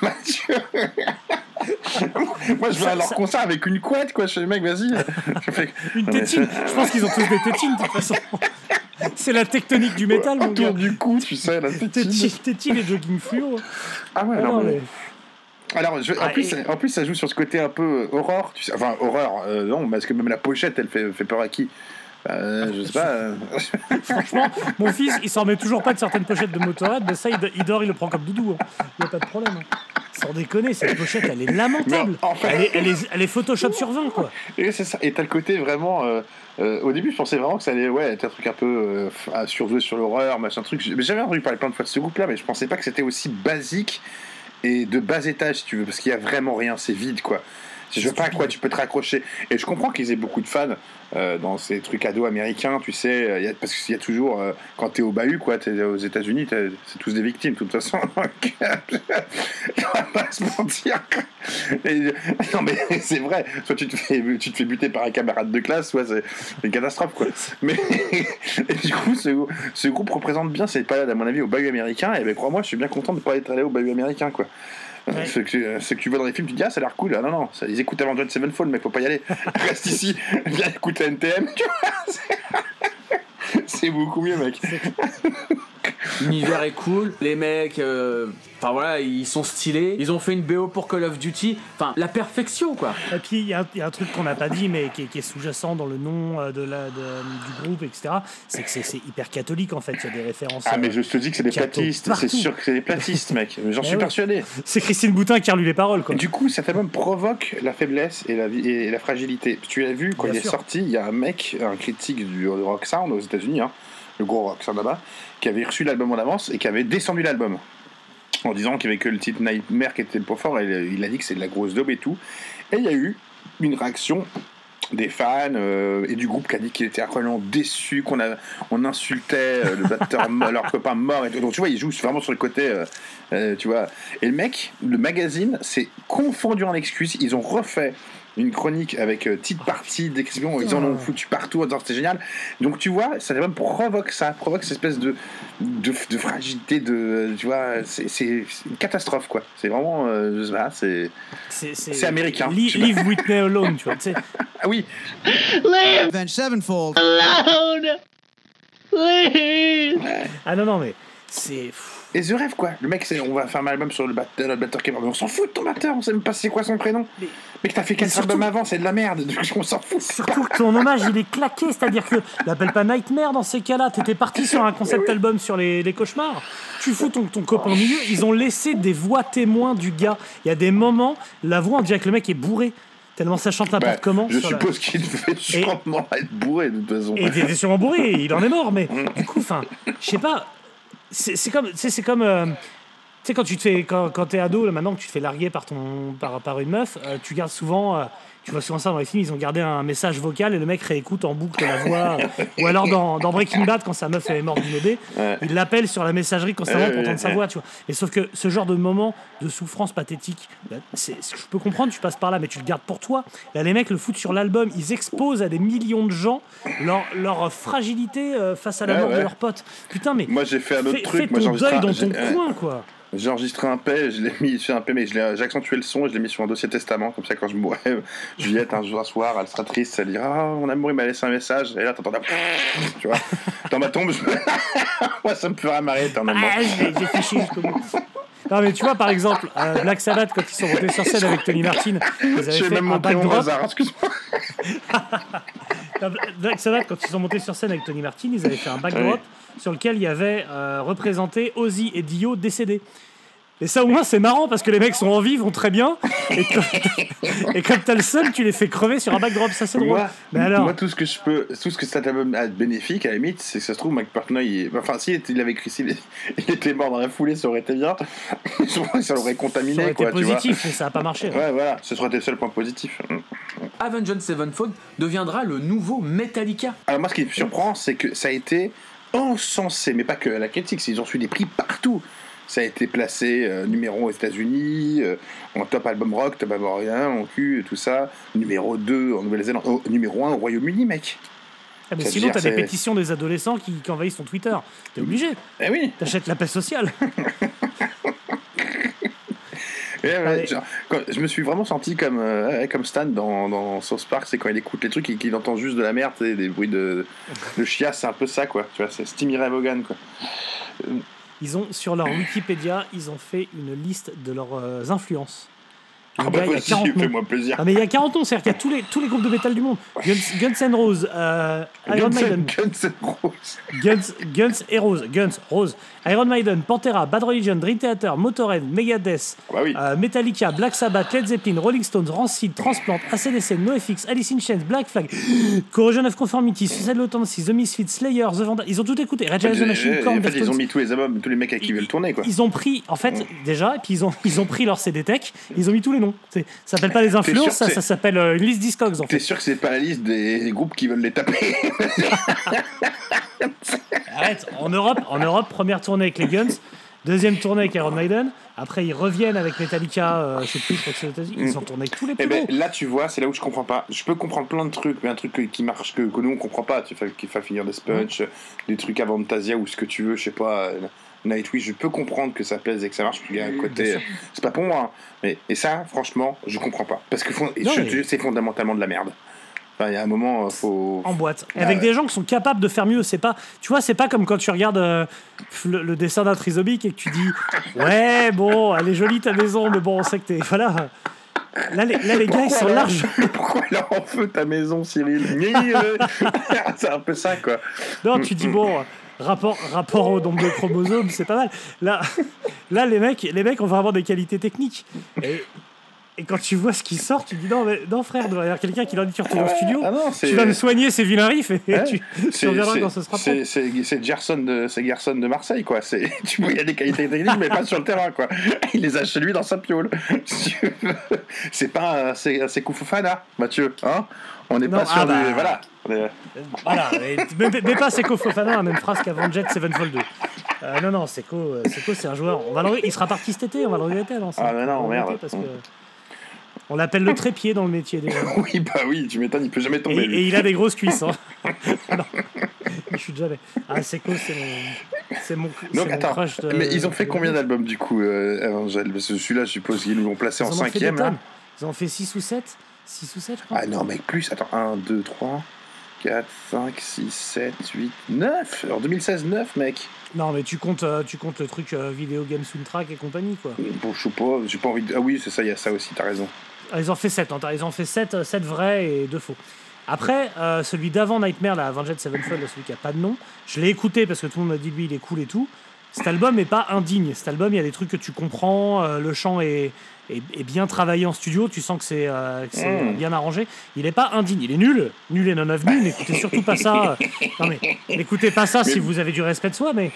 Mathieu. Moi, je vais à leur concert avec une couette, quoi. Je fais, mec, vas-y. Une tétine. Je pense qu'ils ont tous des tétines, de toute façon. C'est la tectonique du métal, mon gars. Autour du cou, tu sais, la tétine. Tétine et jogging fluo. Ah ouais, non, mais... Alors, en plus, ça joue sur ce côté un peu horreur. Tu sais, enfin, horreur, non, parce que même la pochette, elle fait peur à qui je sais pas. Franchement, mon fils, il s'en remet toujours pas de certaines pochettes de Motorhead, mais ça, il dort, il le prend comme doudou. Il n'y a pas de problème. Sans déconner, cette pochette, elle est lamentable. En fait... elle est Photoshop sur 20, quoi. Et c'est ça. Et t'as le côté vraiment. Au début, je pensais vraiment que ça allait être un truc un peu à surjouer sur l'horreur, machin truc. Mais j'avais entendu parler plein de fois de ce groupe-là, mais je pensais pas que c'était aussi basique et de bas étage, si tu veux, parce qu'il y a vraiment rien, c'est vide, quoi. Je sais pas à quoi tu peux te raccrocher. Et je comprends qu'ils aient beaucoup de fans dans ces trucs ados américains, tu sais, parce qu'il y a toujours, quand t'es au bahut, quoi, t'es aux États-Unis, c'est tous des victimes, de toute façon. Donc, on va pas se mentir. Non, mais c'est vrai. Soit tu te fais buter par un camarade de classe, soit c'est une catastrophe, quoi. Mais et du coup, ce groupe représente bien cette période, à mon avis, au bahut américain. Et ben, crois-moi, je suis bien content de pas être allé au bahut américain, quoi. Ouais. Ce que tu vois dans les films, tu te dis, ah, ça a l'air cool. Ah, non, ils écoutent Avenged Sevenfold, mec, faut pas y aller. Reste ici, viens écouter NTM, tu vois. C'est beaucoup mieux, mec. L'univers est cool, les mecs, enfin voilà, ils sont stylés, ils ont fait une BO pour Call of Duty, enfin la perfection, quoi. Et puis il y a un truc qu'on n'a pas dit, mais qui est sous-jacent dans le nom du groupe, etc. C'est que c'est hyper catholique, en fait. Il y a des références. Ah, mais je te dis que c'est des platistes, c'est sûr que c'est des platistes, mec. J'en suis persuadé. C'est Christine Boutin qui a relu les paroles, quoi. Et du coup, cet album provoque la faiblesse et la fragilité. Tu l'as vu, quand il est sorti, il y a un mec, un critique du Rock Sound aux États-Unis, le gros Rock Sound là-bas, qui avait reçu l'album en avance et qui avait descendu l'album en disant qu'il n'y avait que le titre Nightmare qui était le point fort, et il a dit que c'est de la grosse daube et tout. Et il y a eu une réaction des fans et du groupe qui a dit qu'il était incroyablement déçu, on insultait le batteur, leur copain mort et tout. Donc tu vois, il joue vraiment sur le côté tu vois. Et le magazine s'est confondu en excuses. Ils ont refait une chronique avec petite partie d'expression, ils en ont foutu partout en disant c'était génial. Donc tu vois, ça même provoque cette espèce de fragilité, tu vois, c'est une catastrophe, quoi. C'est vraiment je sais pas, c'est américain. Leave Whitney alone, tu vois, tu sais. Ah oui. Leave Avenged Sevenfold alone. Leave. Ah non mais c'est et The Rêve, quoi. Le mec, on va faire un album sur le batteur qui est mort. Mais on s'en fout de ton batteur, on sait même pas c'est quoi son prénom. Mais que t'as fait 4 albums avant, c'est de la merde. On s'en fout. Surtout que ton hommage, il est claqué. C'est-à-dire que l'appelle pas Nightmare dans ces cas-là. T'étais parti sur un concept album sur les cauchemars. Tu fous ton copain au milieu. Ils ont laissé des voix témoins du gars. Il y a des moments, la voix, on dirait que le mec est bourré. Tellement ça chante n'importe comment. Je suppose qu'il devait sûrement être bourré, de toute façon. Et il était sûrement bourré. Il en est mort. Mais du coup, enfin, je sais pas. C'est comme tu sais quand tu te fais quand t'es ado là, maintenant que tu te fais larguer par une meuf, tu gardes souvent tu vois souvent ça dans les films, ils ont gardé un message vocal et le mec réécoute en boucle la voix ou alors dans Breaking Bad quand sa meuf est morte d'une OD, il l'appelle sur la messagerie constamment pour entendre sa voix, tu vois. Et sauf que ce genre de moment de souffrance pathétique, je peux comprendre, tu passes par là, mais tu le gardes pour toi. Là les mecs le foutent sur l'album, ils exposent à des millions de gens leur fragilité face à la mort de leurs potes. Putain, mais moi j'ai fait un autre truc, moi j'ai deuil dans ton coin, quoi. J'ai enregistré un P, je l'ai mis sur un P, mais j'ai accentué le son et je l'ai mis sur un dossier testament, comme ça quand je mourrai, Juliette un soir, elle sera triste, elle dira mon amour il m'a laissé un message, et là t'entends tu vois, dans ma tombe, moi ça me fera marrer éternellement. J'ai fiché jusqu'au bout. Non mais tu vois par exemple Black Sabbath quand ils sont montés sur scène avec Tony Martin, ils avaient fait un backdrop. Excuse-moi. Black Sabbath quand ils sont montés sur scène avec Tony Martin, ils avaient fait un backdrop sur lequel il y avait représenté Ozzy et Dio décédés. Et ça au moins c'est marrant parce que les mecs sont en vie, vont très bien et comme t'as le seul, tu les fais crever sur un backdrop, ça c'est drôle. Moi tout ce que ça a de bénéfique à la limite, c'est que ça se trouve McPartney s'il avait écrit il était mort dans la foulée, ça aurait été bien. Ça l'aurait contaminé, ça aurait été positif, tu vois. Mais ça a pas marché. Ouais voilà, ce serait le seul point positif. Avenged Sevenfold deviendra le nouveau Metallica. Alors moi ce qui me surprend, c'est que ça a été encensé, mais pas que à la critique, ils ont reçu des prix partout. Ça a été placé numéro 1 aux États-Unis, en top album rock, top album rien, en cul, tout ça. Numéro 2 en Nouvelle-Zélande, numéro 1 au Royaume-Uni, mec. Ah mais sinon, t'as des pétitions des adolescents qui envahissent ton Twitter. T'es obligé. Eh oui. T'achètes la paix sociale. Je me suis vraiment senti comme Stan dans South Park, c'est quand il écoute les trucs et qu'il entend juste de la merde, des bruits de chiasse, c'est un peu ça, quoi. Tu vois, c'est Timmy Ray Vaughan, quoi. Ils ont, sur leur Wikipédia, ils ont fait une liste de leurs influences. Le gars, il y a 40 noms. fais-moi plaisir. Ah, mais il y a 40 noms, c'est-à-dire qu'il y a tous les groupes de métal du monde. Guns N' Roses, Iron Maiden. Guns et Roses. Rose. Iron Maiden, Pantera, Bad Religion, Dream Theater, Motorhead, Megadeth, Bah oui. Metallica, Black Sabbath, Led Zeppelin, Rolling Stones, Rancid, Transplant, AC/DC, NoFX, Alice in Chains, Black Flag, Corrosion of Conformity, Suicide Tendencies, The Misfits, Slayer, The Vandals. Ils ont tout écouté. Rage Against the Machine, Korn, En fait, ils ont Deftones. mis tous les albums, tous les mecs à qui veulent tourner, quoi. Ils ont pris, en fait, déjà, et puis ils ont pris leur CD Tech, ils ont mis tous les noms. Ça s'appelle pas les influences, sûr que ça s'appelle une liste Discogs, en T'es fait. sûr que c'est pas la liste des groupes qui veulent les taper? Arrête, en Europe, première tournée avec les Guns, deuxième tournée avec Iron Maiden, après ils reviennent avec Metallica, je sais plus, je crois que c'est aux États-Unis, ils sont tournés avec tous les plus Eh ben, gros. là, tu vois, c'est là où je comprends pas. Je peux comprendre plein de trucs, mais un truc qui marche que nous on comprend pas. Tu fais qui fait finir des Sponge, des trucs avant Fantasia ou ce que tu veux, je sais pas. Nightwish, je peux comprendre que ça plaise et que ça marche. Il y a un côté, c'est pas pour moi, hein. Mais et ça, franchement, je comprends pas parce que c'est fondamentalement de la merde. Enfin, il y a un moment, faut En boîte, avec des gens qui sont capables de faire mieux. C'est pas, tu vois, c'est pas comme quand tu regardes le dessin d'un trisomique et que tu dis ouais, bon, elle est jolie ta maison, mais bon, on sait que t'es voilà. Là, les gars, ils sont larges. Pourquoi elle a en feu ta maison, Cyril? C'est un peu ça, quoi. Non, tu dis bon, rapport au nombre de chromosomes, c'est pas mal. Là, les mecs ont vraiment des qualités techniques. Et quand tu vois ce qui sort, tu dis non frère, il doit y avoir quelqu'un qui leur dit tu retournes au studio, tu vas me soigner ces vilains riffs et tu reviendras quand ce sera prêt. C'est Gerson de Marseille, quoi. Tu vois, il y a des qualités techniques, mais pas sur le terrain, quoi. Il les a chez lui dans sa piole. C'est pas c'est Koufofana, Mathieu, hein. On n'est pas sur du voilà. Voilà, mais pas Seko Fofana, la même phrase qu'avant Jet Sevenfold 2. Non, Seko, c'est un joueur. Il sera parti cet été, on va le regretter. Ah, mais non, merde. Parce que on l'appelle le trépied dans le métier déjà. Oui, tu m'étonnes, il peut jamais tomber. Et il a des grosses cuisses. Hein. Non, il chute jamais. Ah, Seko, c'est mon crush. Mais ils ont fait combien d'albums du coup, Evangel? Parce que celui-là, je suppose qu'ils l'ont placé en 5e. Là. Ils en ont fait 6 ou 7. 6 ou 7, je crois. Ah non, mec, plus. Attends, 1, 2, 3, 4, 5, 6, 7, 8, 9. Alors 2016, 9, mec. Non, mais tu comptes le truc vidéo game soundtrack et compagnie, quoi. Bon, je sais pas, j'ai pas envie de... Ah oui, c'est ça, il y a ça aussi, t'as raison. Ils ont fait 7, hein, ils ont fait 7 vrais et 2 faux. Après, celui d'avant Nightmare, là, Avenged Sevenfold, celui qui a pas de nom, je l'ai écouté parce que tout le monde m'a dit lui, il est cool et tout. Cet album est pas indigne. Cet album, il y a des trucs que tu comprends, le chant est bien travaillé en studio, tu sens que c'est bien arrangé. Il est pas indigne, il est nul et non avenu. N'écoutez surtout pas ça. Non mais n'écoutez pas ça si vous avez du respect de soi, mais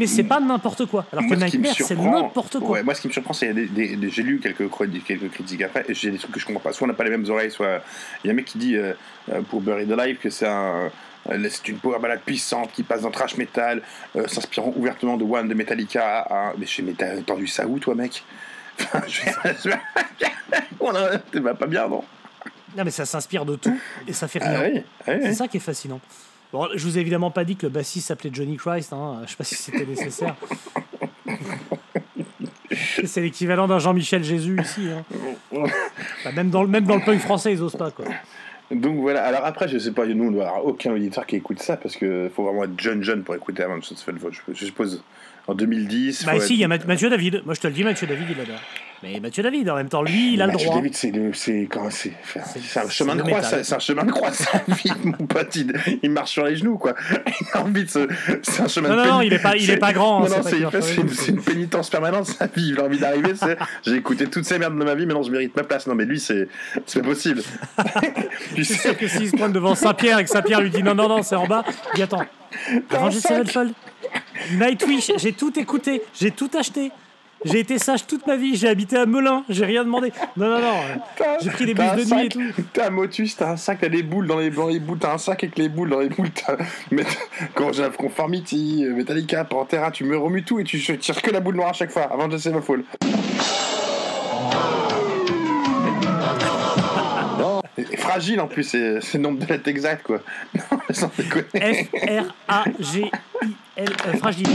c'est pas n'importe quoi. Alors que Nightmare, c'est n'importe quoi. Ouais, moi, ce qui me surprend, c'est qu'il y a j'ai lu quelques critiques après, et j'ai des trucs que je comprends pas. Soit on n'a pas les mêmes oreilles, soit il y a un mec qui dit pour Buried Alive que c'est une power ballade puissante qui passe dans thrash metal, s'inspirant ouvertement de One de Metallica. Mais t'as entendu ça où, toi, mec? Tu vas pas bien, non? Non, mais ça s'inspire de tout et ça fait rien. Oui. C'est ça qui est fascinant. Bon, je vous ai évidemment pas dit que le bassiste s'appelait Johnny Christ. Hein. Je sais pas si c'était nécessaire. C'est l'équivalent d'un Jean-Michel Jésus ici. Hein. Bah, même dans le punk français, ils osent pas, quoi. Donc voilà, alors après, je sais pas, nous, on doit avoir aucun auditeur qui écoute ça parce qu'il faut vraiment être jeune pour écouter Avenged Sevenfold, je suppose. En 2010. Bah, si, il y a Mathieu David. Moi, je te le dis, Mathieu David, il adore. Mais Mathieu David, en même temps, lui, il a le droit. Mathieu David, c'est un chemin de croix, c'est un chemin de croix, sa vie, mon pote. Il marche sur les genoux, quoi. Il a envie de c'est un chemin de croix. Non, il est pas grand. Non, c'est une pénitence permanente, sa vie. Il a envie d'arriver, j'ai écouté toutes ces merdes de ma vie, maintenant je mérite ma place. Non, mais lui, c'est pas possible. Tu sais que s'il se pointe devant Saint-Pierre et que Saint-Pierre lui dit non, c'est en bas, il dit attends. Avenged Sevenfold, Nightwish, j'ai tout écouté, j'ai tout acheté. J'ai été sage toute ma vie, j'ai habité à Melun, j'ai rien demandé. Non, j'ai pris des bus de nuit et tout. T'as un motus, t'as un sac, t'as des boules dans les boules, t'as un sac avec les boules dans les boules, Corrosion of Conformity, Metallica, Pantera, tu me remues tout et tu tires que la boule noire à chaque fois, avant de laisser ma foule. Fragile en plus, c'est le nombre de lettres exact, quoi. Non, sans déconner. F-R-A-G-I-L, fragile.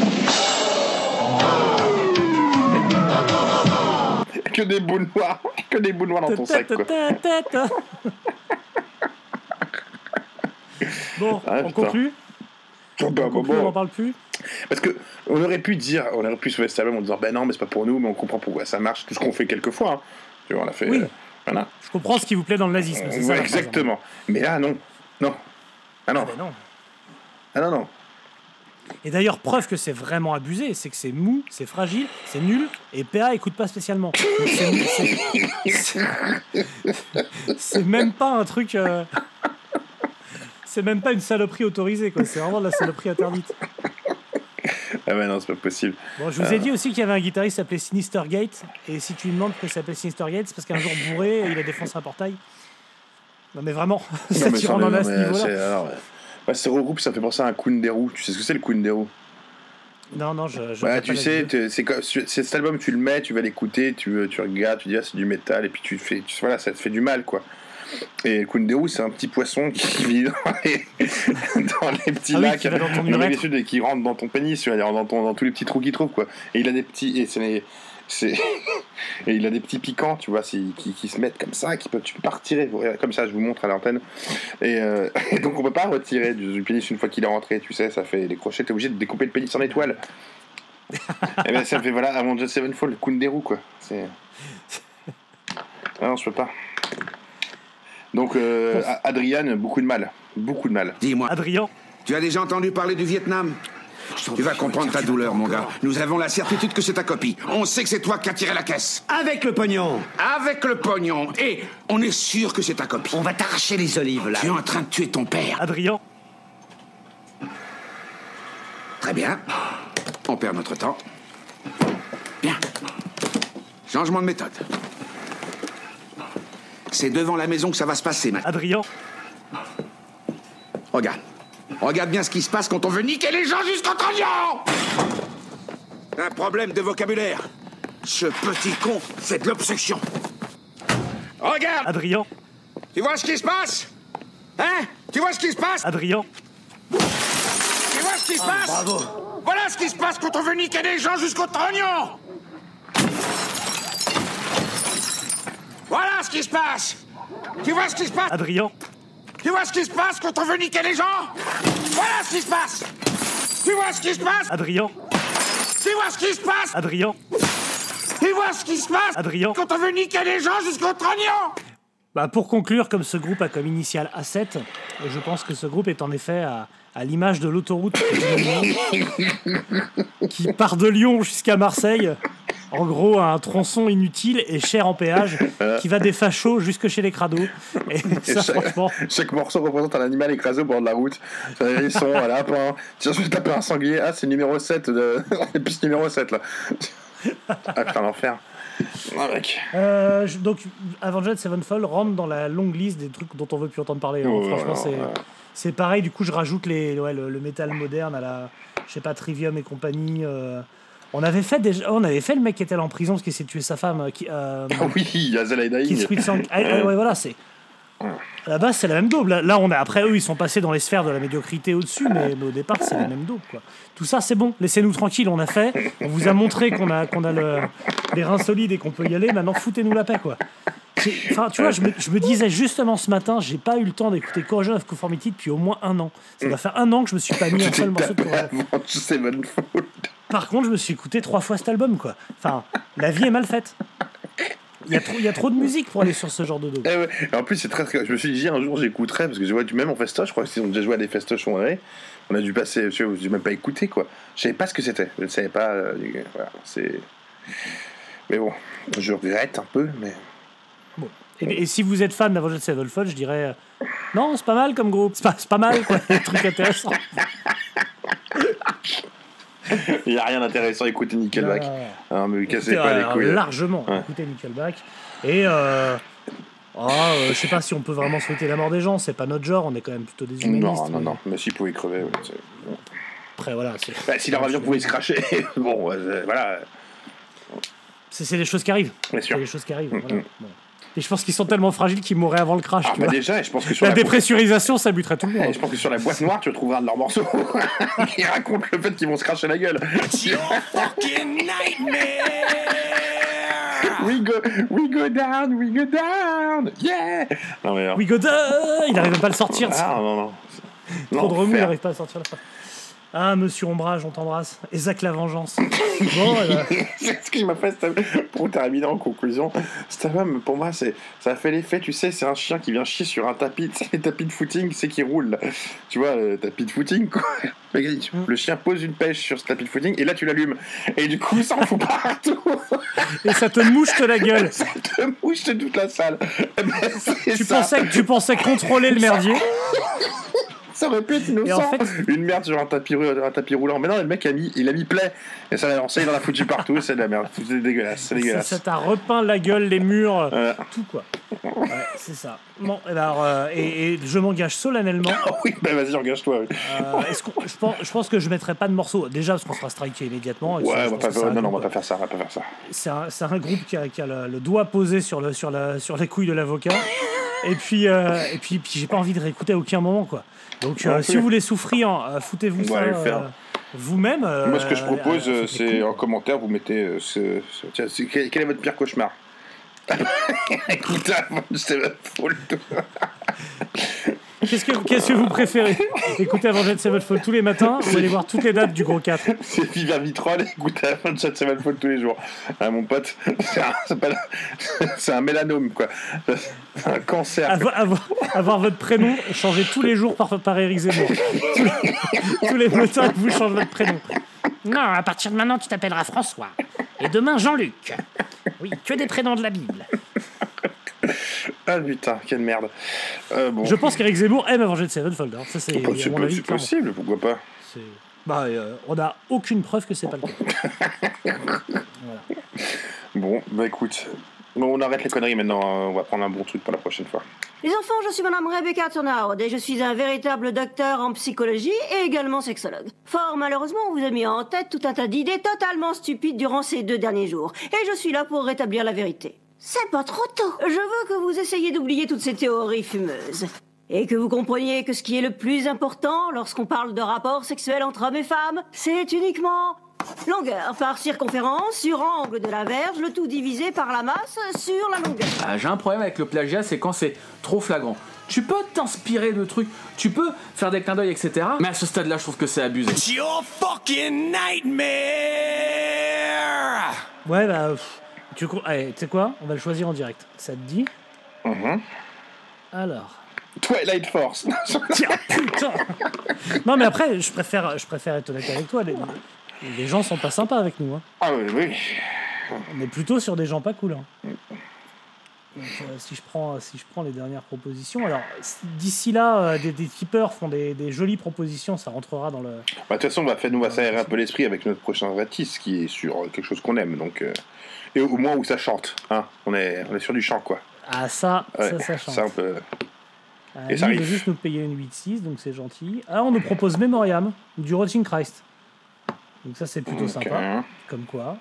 Que des boules noires dans ton sac, quoi. Bon, on conclut. On n'en parle plus. Parce que on aurait pu sauver cet album en disant ben non, mais c'est pas pour nous, mais on comprend pourquoi ça marche, tout ce qu'on fait quelquefois. Hein. Tu vois, on l'a fait. Oui. Voilà. Je comprends ce qui vous plaît dans le nazisme. C'est ça, Ouais, là, exactement. Mais là, non. Non. Ah non. Ah ben non. Ah non, non. Et d'ailleurs, preuve que c'est vraiment abusé, c'est que c'est mou, c'est fragile, c'est nul, et PA écoute pas spécialement. Donc c'est même pas un truc... C'est même pas une saloperie autorisée, quoi. C'est vraiment de la saloperie interdite. Ah ouais, non, c'est pas possible. Bon, je vous ai dit aussi qu'il y avait un guitariste qui s'appelait Sinister Gate, et si tu lui demandes pourquoi il s'appelait Sinister Gate, c'est parce qu'un jour bourré, il a défoncé un portail. Non mais vraiment, ça tire en à ce niveau-là. Ce regroupe, ça fait penser à un Kunderu. Tu sais ce que c'est le Kunderu? Non, je ouais, tu sais, c'est cet album, tu le mets, tu vas l'écouter, tu regardes, tu dis c'est du métal, et puis voilà, ça te fait du mal, quoi. Et Kunderu, c'est un petit poisson qui vit dans les petits lacs, et qui rentre dans ton pénis, dans tous les petits trous qu'il trouve, quoi. Et il a des petits, et il a des petits piquants, tu vois, qui se mettent comme ça, tu peux pas retirer, comme ça, je vous montre à l'antenne. Et donc on peut pas retirer du pénis une fois qu'il est rentré, tu sais, ça fait les crochets, t'es obligé de découper le pénis en étoiles. Et ben ça fait voilà, Avenged Sevenfold, le Kunderu, quoi. Ah non, je peux pas. Donc Adrian, beaucoup de mal. Dis-moi, Adrien, tu as déjà entendu parler du Vietnam? Tu vas comprendre ta douleur, mon gars. Nous avons la certitude que c'est ta copie. On sait que c'est toi qui as tiré la caisse. Avec le pognon. Avec le pognon. Et on est sûr que c'est ta copie. On va t'arracher les olives, là. Tu es en train de tuer ton père. Adrien, Très bien. On perd notre temps. Bien. Changement de méthode. C'est devant la maison que ça va se passer, maintenant. Adrien, Regarde. Regarde bien ce qui se passe quand on veut niquer les gens jusqu'au trognon. Un problème de vocabulaire. Ce petit con fait de l'obstruction. Regarde. Adrien, Tu vois ce qui se passe? Hein? Tu vois ce qui se passe? Adrien, Tu vois ce qui se passe? Bravo. Voilà ce qui se passe quand on veut niquer les gens jusqu'au trognon. Voilà ce qui se passe. Tu vois ce qui se passe? Adrien, Tu vois ce qui se passe quand on veut niquer les gens? Voilà ce qui se passe. Tu vois ce qui se passe? Adrien, Tu vois ce qui se passe? Adrien, Tu vois ce qui se passe? Adrien. Quand on veut niquer les gens jusqu'au trognon. Bah pour conclure, comme ce groupe a comme initiale A7, je pense que ce groupe est en effet à l'image de l'autoroute qui part de Lyon jusqu'à Marseille. En gros, un tronçon inutile et cher en péage qui va des fachos jusque chez les crados. Et ça, franchement... Chaque morceau représente un animal écrasé au bord de la route. Ils sont à lapin. Tiens, je vais taper un sanglier. Ah, c'est numéro 7. On est plus numéro 7 là. Ah putain, l'enfer. Ah, mec. Donc, Avenged Sevenfold rentre dans la longue liste des trucs dont on veut plus entendre parler. Franchement, c'est pareil. Du coup, je rajoute le métal moderne à la, je sais pas, Trivium et compagnie. On avait fait le mec qui était là en prison parce qu'il s'est tué sa femme. Oui, Azel Dying. Qui Sweet Sang. Ouais, voilà, c'est. À la base, c'est la même daube. Là, après, eux, ils sont passés dans les sphères de la médiocrité au-dessus, mais au départ, c'est la même daube, quoi. Tout ça, c'est bon. Laissez-nous tranquilles, on a fait. On vous a montré qu'on a les reins solides et qu'on peut y aller. Maintenant, foutez-nous la paix, quoi. Enfin, tu vois, je me disais justement ce matin, j'ai pas eu le temps d'écouter Corrosion of Conformity depuis au moins un an. Ça doit faire un an que je me suis pas mis un seul morceau de Corrosion. Par contre, je me suis écouté 3 fois cet album, quoi. Enfin, la vie est mal faite. Il y a trop de musique pour aller sur ce genre de dos. Ouais. En plus, c'est très. Je me suis dit, un jour, j'écouterai, parce que je vois du même en festoche, je crois qu'ils ont déjà joué à des festoches on a dû passer. Je n'ai même pas écouté, quoi. Je savais pas ce que c'était. Je ne savais pas. Voilà, c'est. Mais bon, je regrette un peu, mais. Bon. Et si vous êtes fan d'Avenged Sevenfold, je dirais. Non, c'est pas mal comme groupe. C'est pas mal, quoi. Des trucs intéressants. Il n'y a rien d'intéressant à écouter Nickelback. Non, mais cassez pas les couilles. Largement, écouter Nickelback. Et je sais pas si on peut vraiment souhaiter la mort des gens, c'est pas notre genre, on est quand même plutôt des humanistes. Non, mais s'ils pouvaient crever, ouais, après voilà. Si leur avion pouvait se cracher, bon, voilà. C'est des choses qui arrivent. Bien sûr. C'est des choses qui arrivent. Voilà. Bon. Et je pense qu'ils sont tellement fragiles qu'ils mourraient avant le crash. Ah, déjà, je pense que sur la dépressurisation, ça buterait tout le monde. Je pense que sur la boîte noire, tu retrouveras un de leurs morceaux qui raconte le fait qu'ils vont se cracher la gueule. It's your fucking nightmare. We go down, yeah. Non, mais, We go down. Il n'arrive pas à le sortir. Ah non. Trop de remous, il n'arrive pas à sortir la phrase. Ah, Monsieur Ombrage, on t'embrasse. Et Zach la vengeance. Bon, c'est ce qui m'a fait, pour terminer en conclusion, cet album, pour moi, ça a fait l'effet, tu sais, c'est un chien qui vient chier sur un tapis, tu sais, les tapis de footing, c'est qui roule, là. Tu vois, le tapis de footing, quoi. Le chien pose une pêche sur ce tapis de footing, et là, tu l'allumes. Et du coup, ça en fout partout. Et ça te mouche la gueule. Ça te mouche toute la salle. Tu pensais contrôler le merdier. Ça aurait pu être innocent. En fait... Une merde sur un tapis roulant. Mais non, le mec il a mis play. Et ça l'a lancé, il en a foutu partout. C'est de la merde. C'est dégueulasse. Ça t'a repeint la gueule, les murs, tout quoi. Ouais, c'est ça. Bon, alors, et je m'engage solennellement. Oui, bah vas-y, engage-toi. Oui. Je pense que je mettrai pas de morceaux. Déjà, parce qu'on sera striké immédiatement. Ouais, on va pas faire ça. C'est un groupe qui a le doigt posé sur les couilles de l'avocat. Et puis j'ai pas envie de réécouter à aucun moment, quoi. Donc, si vous voulez souffrir, foutez-vous ça vous-même. Moi, ce que je propose, c'est en commentaire, vous mettez quel est votre pire cauchemar? Écoute, c'est folle. Qu'est-ce que vous préférez? Écoutez Avenged Sevenfold tous les matins, vous allez voir toutes les dates du gros 4. C'est Viva Vitrol, écoutez Avenged Sevenfold tous les jours. Ah, mon pote, c'est un mélanome, quoi. C'est un cancer. Avoir votre prénom changé tous les jours par Éric Zemmour. Tous les matins, vous changez votre prénom. Non, à partir de maintenant, tu t'appelleras François. Et demain, Jean-Luc. Oui, que des prénoms de la Bible. Ah putain, quelle merde. Bon. Je pense qu'Éric Zemmour aime Avenged Sevenfold. Hein. Ça, c'est possible, pourquoi pas. On n'a aucune preuve que c'est pas le cas. Voilà. Bon, bah écoute, on arrête les conneries maintenant. On va prendre un bon truc pour la prochaine fois. Les enfants, je suis Madame Rebecca Turnhout et je suis un véritable docteur en psychologie et également sexologue. Fort malheureusement, on vous a mis en tête tout un tas d'idées totalement stupides durant ces 2 derniers jours. Et je suis là pour rétablir la vérité. C'est pas trop tôt. Je veux que vous essayiez d'oublier toutes ces théories fumeuses. Et que vous compreniez que ce qui est le plus important lorsqu'on parle de rapports sexuels entre hommes et femmes, c'est uniquement longueur par circonférence sur angle de la verge, le tout divisé par la masse sur la longueur. J'ai un problème avec le plagiat, c'est quand c'est trop flagrant. Tu peux t'inspirer de trucs, tu peux faire des clins d'œil, etc. Mais à ce stade-là, je trouve que c'est abusé. It's your fucking nightmare. Ouais, bah... Allez, tu sais quoi? On va le choisir en direct. Ça te dit? Alors... Twilight Force. Tiens, putain. Non, mais après, je préfère être honnête avec toi. Les gens sont pas sympas avec nous. Hein. Ah oui. On est plutôt sur des gens pas cool. Hein. Donc, si je prends les dernières propositions, alors d'ici là, des tipeurs font des jolies propositions, ça rentrera dans le... Bah, de toute façon, on va s'aérer un peu l'esprit avec notre prochain artiste qui est sur quelque chose qu'on aime. Donc, et au moins où ça chante. Hein. On est sur du chant, quoi. Ah, ça chante. Ça, on peut... Et ça arrive. Il veut juste nous payer une 8-6, donc c'est gentil. Ah, on nous propose Memoriam, du Rotting Christ. Donc ça, c'est plutôt sympa. Comme quoi.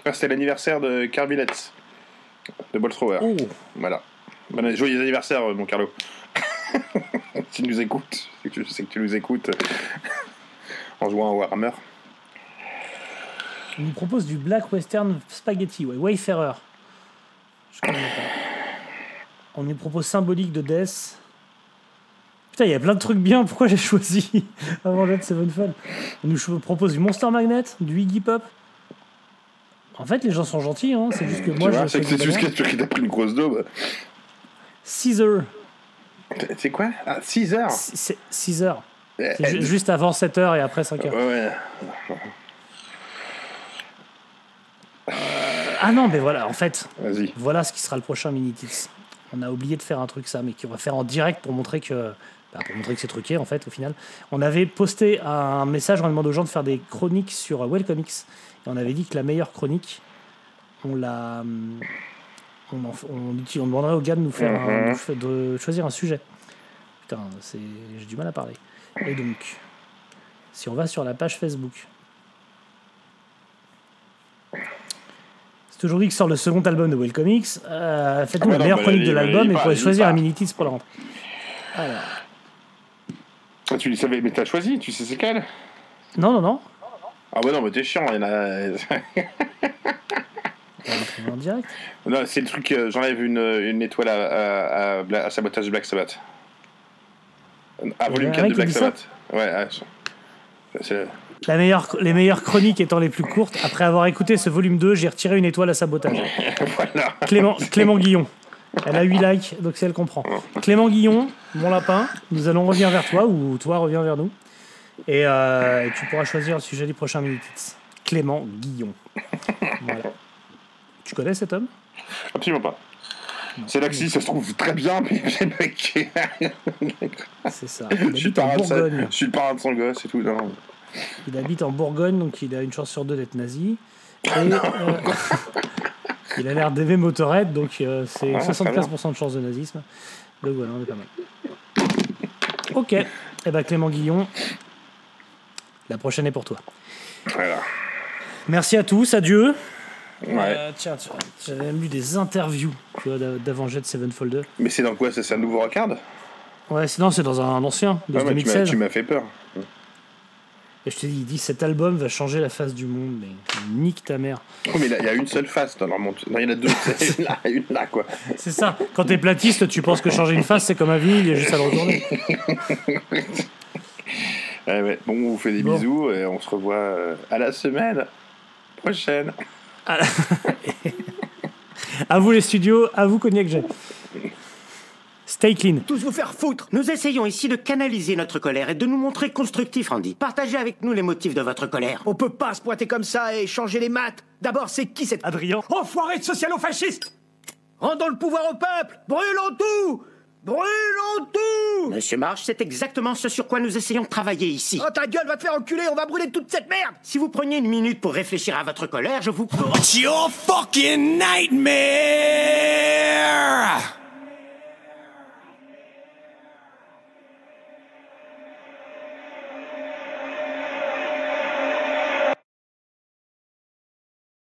Ah, c'était l'anniversaire de Carbilets, de Bolstrower. Oh. Voilà. Joyeux anniversaire, mon Carlo. Si tu nous écoutes, c'est que tu nous écoutes en jouant à Warhammer. On nous propose du Black Western Spaghetti, Wayfarer. Je connais pas. On nous propose Symbolique de Death. Putain, il y a plein de trucs bien. Pourquoi j'ai choisi Avenged Sevenfold? On nous propose du Monster Magnet, du Iggy Pop. En fait, les gens sont gentils. Hein. C'est juste que moi, c'est juste qu'il t'a pris une grosse daube. Caesar. C'est quoi? Ah, Caesar. C'est Caesar. C'est juste avant 7h et après 5h. Ouais. Ah non, mais voilà, en fait. Vas-y. Voilà ce qui sera le prochain Mini-Tits. On a oublié de faire un truc mais qu'on va faire en direct pour montrer que c'est truqué en fait au final. On avait posté un message en demandant aux gens de faire des chroniques sur Wellcomics et on avait dit que la meilleure chronique, on demanderait aux gars de nous faire de choisir un sujet. Putain, j'ai du mal à parler. Et donc, si on va sur la page Facebook, aujourd'hui qui sort le second album de Wellcomics, faites-nous la meilleure chronique de l'album et vous pouvez choisir un mini-tits pour la rentrée. Alors. Tu le savais, mais t'as choisi, tu sais c'est quel? Non. Ah ouais, non, mais t'es chiant, il y en a... en direct. Non, c'est le truc, j'enlève une étoile à Sabotage de Black Sabbath. À volume 4 de Black Sabbath. Ouais, Les meilleures chroniques étant les plus courtes, après avoir écouté ce volume 2, j'ai retiré une étoile à sabotage. Voilà. Clément Guillon. Elle a 8 likes, donc c'est elle qu'on prend. Clément Guillon, mon lapin, nous allons revenir vers toi, ou toi reviens vers nous. Et tu pourras choisir le sujet du prochain Minute Hits. Clément Guillon. Voilà. Tu connais cet homme? Absolument pas. C'est là que si ça se trouve très bien, mais le mec. C'est ça. Il habite en Bourgogne. Je suis le parrain de son gosse et tout. Non. Il habite en Bourgogne, donc il a une chance sur 2 d'être nazi. Et il a l'air d'aimer Motorhead, donc c'est 75% de chance de nazisme. Donc voilà, on est pas mal. Ok. Eh ben Clément Guillon, la prochaine est pour toi. Voilà. Merci à tous, adieu. Ouais. Tiens, j'avais même lu des interviews d'Avenged Sevenfold 2. Mais c'est dans quoi? C'est un nouveau record? Ouais, c'est dans un ancien, de 2016. Tu m'as fait peur. Et je te dis, il dit cet album va changer la face du monde, mais nique ta mère. Oh, mais il y a une seule face dans leur monde. Non, il y en a deux, c'est une là, quoi. C'est ça. Quand t'es platiste, tu penses que changer une face, c'est comme un vinyle, il y a juste à le retourner. Ouais. Bon, on vous fait des bisous et on se revoit à la semaine prochaine. À vous les studios, à vous Cognac J. Stay clean. Tous vous faire foutre. Nous essayons ici de canaliser notre colère et de nous montrer constructifs, Andy. Partagez avec nous les motifs de votre colère. On peut pas se pointer comme ça et changer les maths. D'abord, c'est qui cette Adrien? enfoiré de socialo-fasciste? Rendons le pouvoir au peuple. Brûlons tout. Brûlons tout. Monsieur Marsh, c'est exactement ce sur quoi nous essayons de travailler ici. Oh, ta gueule, va te faire enculer. On va brûler toute cette merde. Si vous preniez une minute pour réfléchir à votre colère, je vous... It's your fucking nightmare.